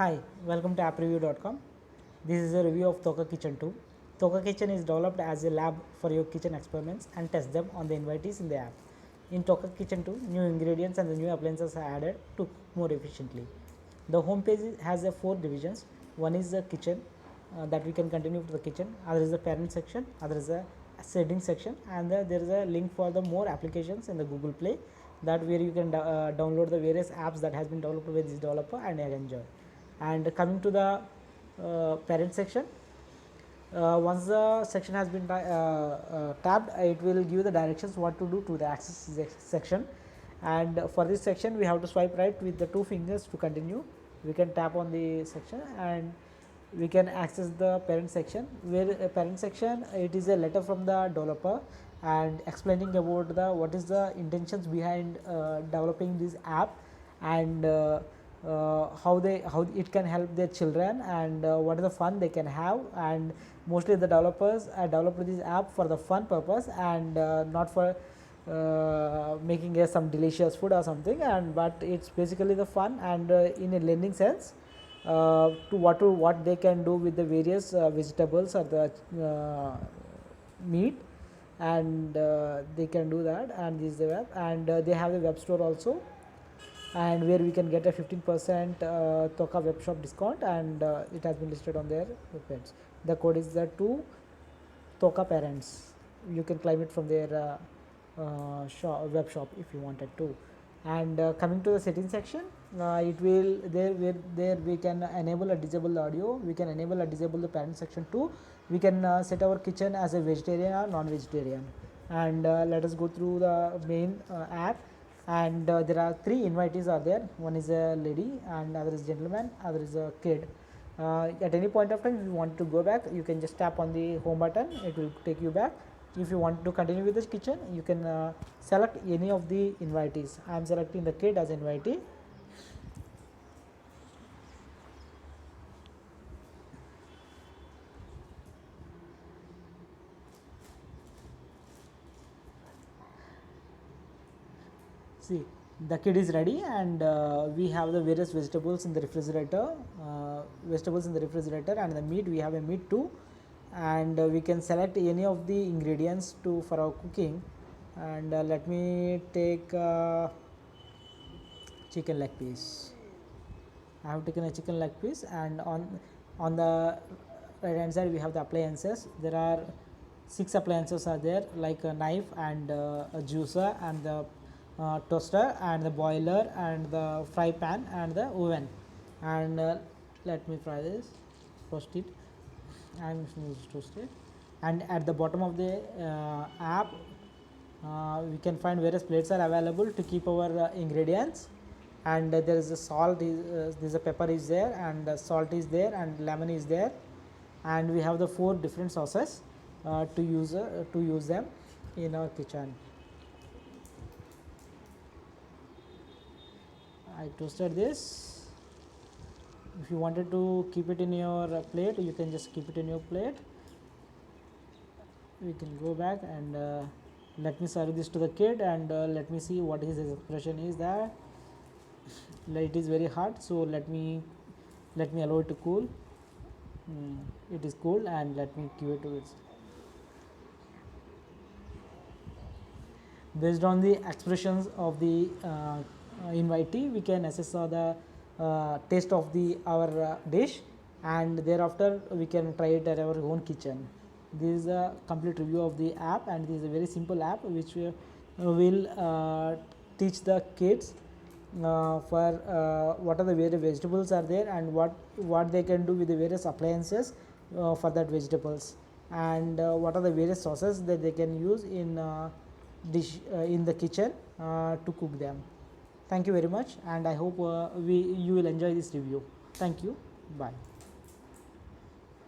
Hi, welcome to appreview.com. This is a review of Toka Kitchen 2. Toka Kitchen is developed as a lab for your kitchen experiments and test them on the invitees in the app. In Toka Kitchen 2, new ingredients and the new appliances are added to cook more efficiently. The home page has 4 divisions. One is the kitchen that we can continue to the kitchen. Other is the parent section. Other is the settings section, and there is a link for the more applications in the Google Play, that where you can download the various apps that has been developed by this developer and enjoy. And coming to the parent section, once the section has been tabbed, it will give the directions what to do to the access section. And for this section we have to swipe right with the 2 fingers to continue. We can tap on the section and we can access the parent section, where parent section, it is a letter from the developer and explaining about the what is the intentions behind developing this app, and how it can help their children, and what is the fun they can have. And mostly the developers developed this app for the fun purpose, and not for making some delicious food or something, and but it's basically the fun and in a learning sense, to what they can do with the various vegetables or the meat, and they can do that. And this is the web, and they have a web store also, and where we can get a 15% Toka web shop discount, and it has been listed on their websites. The code is the 2 Toka parents. You can claim it from their web shop if you wanted to. And coming to the settings section, it will there we can enable or disable the audio. We can enable or disable the parent section too. We can set our kitchen as a vegetarian or non-vegetarian. And let us go through the main app. And there are 3 invitees are there. One is a lady, and other is gentleman, other is a kid. At any point of time, if you want to go back, you can just tap on the home button, it will take you back. If you want to continue with this kitchen, you can select any of the invitees. I am selecting the kid as invitee. See, the kid is ready, and we have the various vegetables in the refrigerator, and the meat, we have a meat too. And we can select any of the ingredients to for our cooking. And let me take chicken leg piece. I have taken a chicken leg piece, and on the right hand side we have the appliances. There are 6 appliances are there, like a knife and a juicer and the toaster and the boiler and the fry pan and the oven. And let me fry this, roast it. I am toasted. And at the bottom of the app, we can find various plates are available to keep our ingredients. And there is a salt, there is a pepper is there, and salt is there, and lemon is there. And we have the 4 different sauces to use them in our kitchen. I toasted this. If you wanted to keep it in your plate, you can just keep it in your plate. We can go back and let me serve this to the kid, and let me see what his expression is. That it is very hot, so let me allow it to cool. It is cool, and let me give it to it. Based on the expressions of the invitee, we can assess the taste of our dish, and thereafter we can try it at our own kitchen. This is a complete review of the app, and this is a very simple app which will teach the kids for what are the various vegetables are there, and what they can do with the various appliances for that vegetables, and what are the various sauces that they can use in dish in the kitchen to cook them. Thank you very much, and I hope you will enjoy this review. Thank you. Bye.